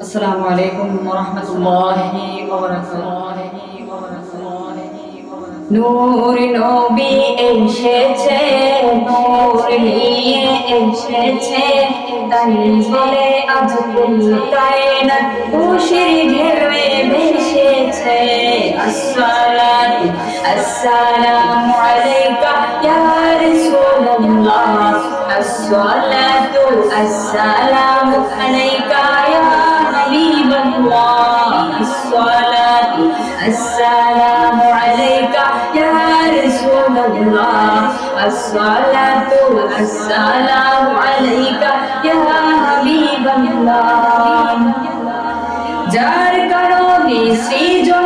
আসসালামু আলাইকুম ওয়া রাহমাতুল্লাহি ওয়া বারাকাতুহু। নূর নবী এসেছে, নূর নিয়ে এসেছে, তাই বলে আজ কুল কায়নাত খুশির ঢেউয়ে ভেসেছে। আসসালাতু আসসালামু আলাইকা ইয়া রাসূলুল্লাহ, আসসালাতু আসসালামু আলাইকা ইয়া হাবিবাল্লাহ, আসসালাতু আসসালামু আলাইকা ইয়া রাসূলুল্লাহ, আসসালাতু আসসালামু আলাইকা ইয়া হাবিবাল্লাহ। যার কারণে সৃজন